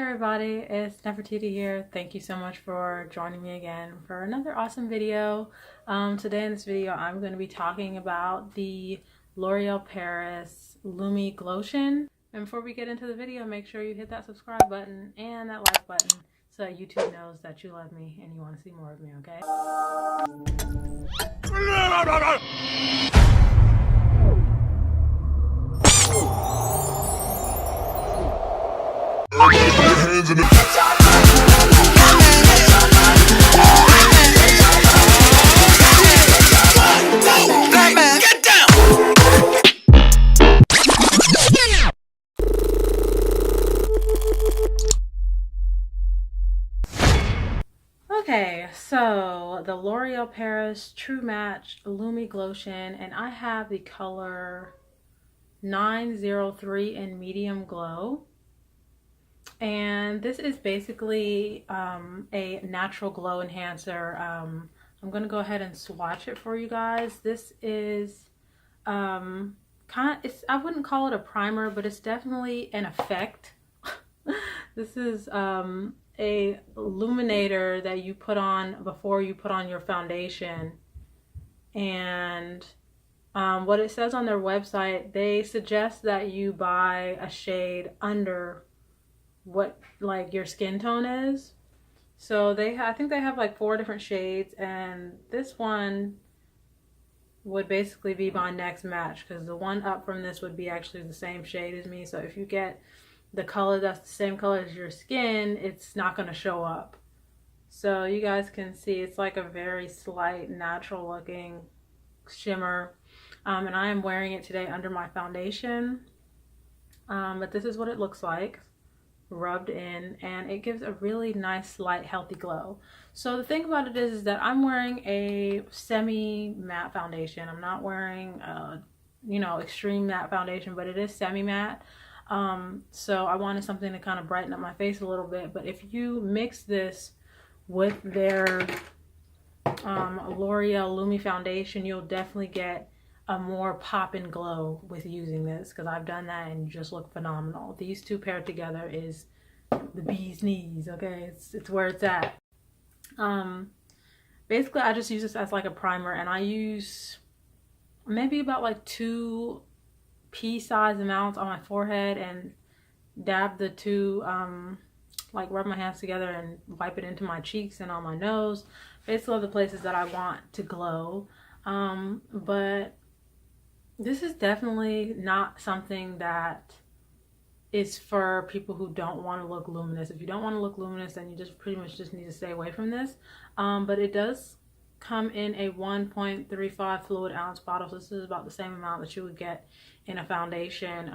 everybody, it's Nefertiti here. Thank you so much for joining me again for another awesome video. Today in this video I'm going to be talking about the L'Oreal Paris Lumi Glotion. And before we get into the video, make sure you hit that subscribe button and that like button so that YouTube knows that you love me and you want to see more of me, okay? Okay, so the L'Oreal Paris TrueMatch Lumi Glotion, and I have the color 903 in medium glow. And this is basically a natural glow enhancer. I'm gonna go ahead and swatch it for you guys. This is I wouldn't call it a primer, but it's definitely an effect. This is a illuminator that you put on before you put on your foundation. And what it says on their website, they suggest that you buy a shade under what like your skin tone is. So I think they have like 4 different shades, and this one would basically be my next match because the one up from this would be actually the same shade as me. So if you get the color that's the same color as your skin, it's not going to show up. So you guys can see it's like a very slight natural looking shimmer, and I am wearing it today under my foundation, but this is what it looks like rubbed in, and it gives a really nice light healthy glow. So the thing about it is that I'm wearing a semi matte foundation. I'm not wearing you know, extreme matte foundation, but it is semi matte. So I wanted something to kind of brighten up my face a little bit. But if you mix this with their L'Oreal Lumi foundation, you'll definitely get a more pop and glow with using this, because I've done that and you just look phenomenal. These two paired together is the bee's knees, okay? It's where it's at. Basically I just use this as like a primer, and I use maybe about like 2 pea-sized amounts on my forehead and dab the 2 like rub my hands together and wipe it into my cheeks and on my nose, basically the places that I want to glow. But this is definitely not something that is for people who don't want to look luminous. If you don't want to look luminous, then you just pretty much just need to stay away from this. But it does come in a 1.35 fluid ounce bottle, so this is about the same amount that you would get in a foundation.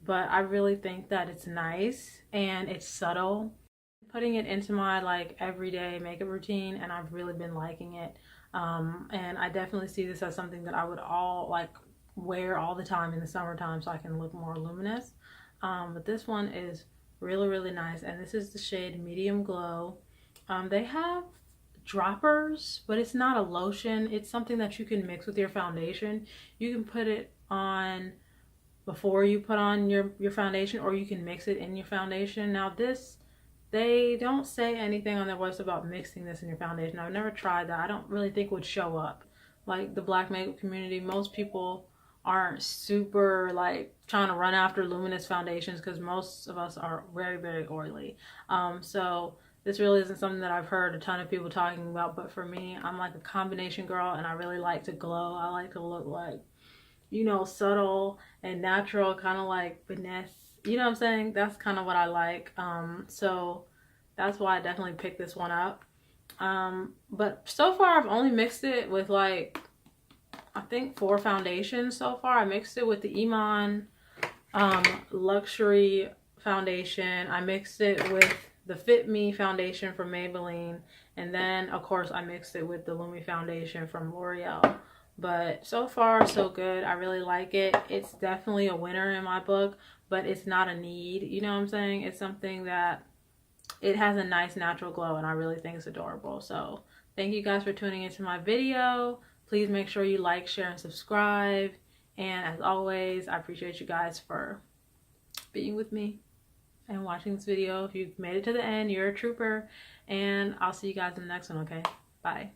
But I really think that it's nice and it's subtle. Putting it into my like everyday makeup routine, and I've really been liking it. And I definitely see this as something that I would wear all the time in the summertime so I can look more luminous. But this one is really nice, and this is the shade medium glow. They have droppers, but it's not a lotion. It's something that you can mix with your foundation. You can put it on before you put on your foundation, or you can mix it in your foundation. Now this, they don't say anything on their website about mixing this in your foundation. I've never tried that. I don't really think it would show up. Like the black makeup community, most people aren't super like trying to run after luminous foundations because most of us are very oily. So this really isn't something that I've heard a ton of people talking about, but for me, I'm like a combination girl, and I really like to glow. I like to look like, you know, subtle and natural, kind of like finesse. You know what I'm saying? That's kind of what I like. So that's why I definitely picked this one up. But so far I've only mixed it with like, I think 4 foundations so far. I mixed it with the Iman Luxury Foundation. I mixed it with the Fit Me foundation from Maybelline. And then of course I mixed it with the Lumi foundation from L'Oreal. But so far so good. I really like it. It's definitely a winner in my book, but it's not a need. You know what I'm saying? It's something that it has a nice natural glow, and I really think it's adorable. So thank you guys for tuning into my video. Please make sure you like, share, and subscribe. And as always, I appreciate you guys for being with me. and watching this video. If you've made it to the end, you're a trooper. And I'll see you guys in the next one, okay? Bye.